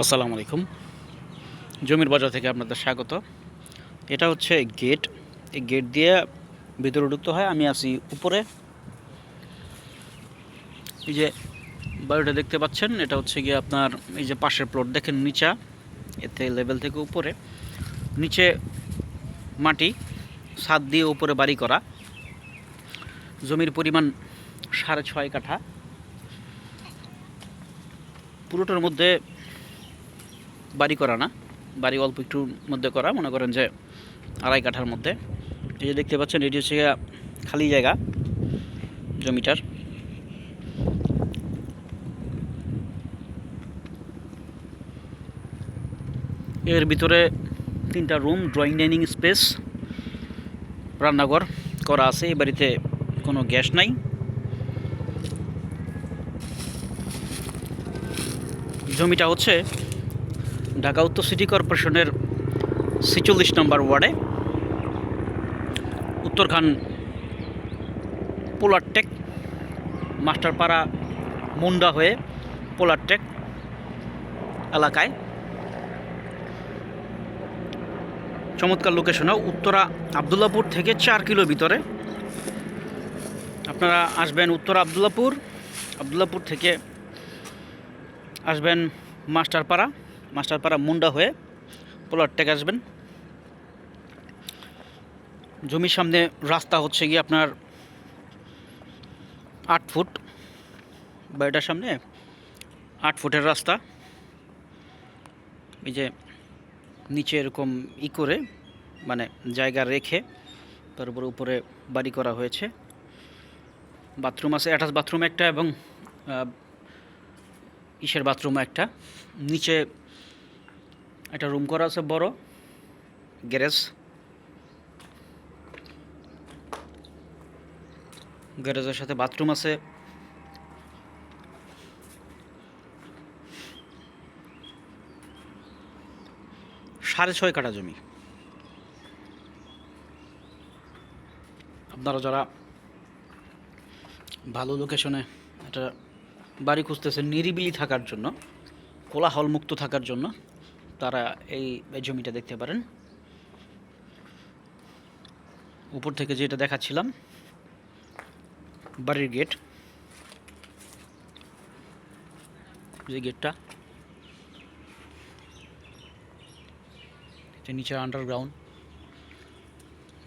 আসসালামু আলাইকুম। জমির বাজার থেকে আপনাদের স্বাগত। এটা হচ্ছে গেট। এই গেট দিয়ে ভিতরে ঢুকতে হয়। আমি আছি উপরে। এই যে বাড়িটা দেখতে পাচ্ছেন, এটা হচ্ছে গিয়ে আপনার এই যে পাশের প্লট দেখেন নিচা, এতে লেভেল থেকে উপরে নিচে মাটি, ছাদ দিয়ে উপরে বাড়ি করা। জমির পরিমাণ 6.5 কাঠা। পুরোটার মধ্যে বাড়ি করা না, বাড়ি অল্প একটুর মধ্যে করা, মনে করেন যে 2.5 কাঠার মধ্যে। এই যে দেখতে পাচ্ছেন, এটি হচ্ছে খালি জায়গা জমিটার। এর ভিতরে 3টা রুম, ড্রয়িং ডাইনিং স্পেস, রান্নাঘর করা আছে। এই বাড়িতে কোনো গ্যাস নাই। জমিটা হচ্ছে ঢাকা উত্তর সিটি কর্পোরেশনের 46 নম্বর ওয়ার্ডে, উত্তরখান পোলারটেক মাস্টারপাড়া মুন্ডা হয়ে পোলারটেক এলাকায়। চমৎকার লোকেশনেও, উত্তরা আবদুল্লাপুর থেকে 4 কিলো ভিতরে। আপনারা আসবেন উত্তরা আবদুল্লাপুর থেকে আসবেন মাস্টারপাড়া মুন্ডা হয়ে পোলারটেক আসবেন। জমির সামনে রাস্তা হচ্ছে গিয়ে আপনার 8 ফুট। বাড়িটার সামনে 8 ফুটের রাস্তা। এই যে নিচে এরকম করে মানে জায়গা রেখে তারপরে উপরে বাড়ি করা হয়েছে। বাথরুম আছে, অ্যাটাচ বাথরুম একটা এবং ইসের বাথরুম একটা। নিচে একটা রুম করা আছে, বড় গ্যারেজের সাথে বাথরুম আছে। সাড়ে 6 কাঠা জমি। আপনারা যারা ভালো লোকেশনে একটা বাড়ি খুঁজতেছেন নিরিবিলি থাকার জন্য, কোলাহলমুক্ত থাকার জন্য, তারা এই জমিটা দেখতে পারেন। উপর থেকে যেটা দেখাচ্ছিলাম বাড়ির গেট, যে গেটটা নিচে আন্ডারগ্রাউন্ড,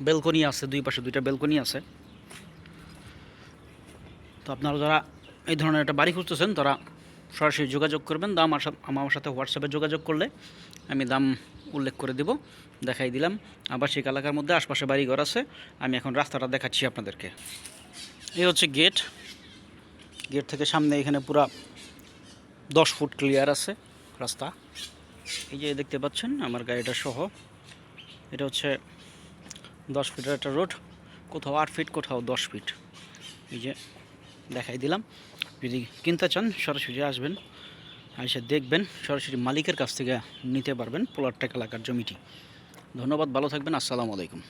বেলকনি আছে, দুই পাশে 2টা বেলকনি আছে। তো আপনারা যারা এই ধরনের একটা বাড়ি খুঁজতেছেন তারা সরাসরি যোগাযোগ করবেন। দাম আমার সাথে হোয়াটসঅ্যাপে যোগাযোগ করলে আমি দাম উল্লেখ করে দেব, দেখাই দিলাম। আবাসিক এলাকার মধ্যে আশপাশে বাড়িঘর আছে। আমি এখন রাস্তাটা দেখাচ্ছি আপনাদেরকে। এই হচ্ছে গেট থেকে সামনে এখানে পুরা 10 ফুট ক্লিয়ার আছে রাস্তা। এই যে দেখতে পাচ্ছেন আমার গাড়িটা সহ, এটা হচ্ছে 10 ফিটের একটা রোড, কোথাও 8 ফিট, কোথাও 10 ফিট। এই যে দেখাই দিলাম। যদি কিনতে চান সরাসরি আসবেন, এসে দেখবেন, সরাসরি মালিকের কাছ থেকে নিতে পারবেন পোলারটেক এলাকার জমিটি। ধন্যবাদ, ভালো থাকবেন। আসসালামু আলাইকুম।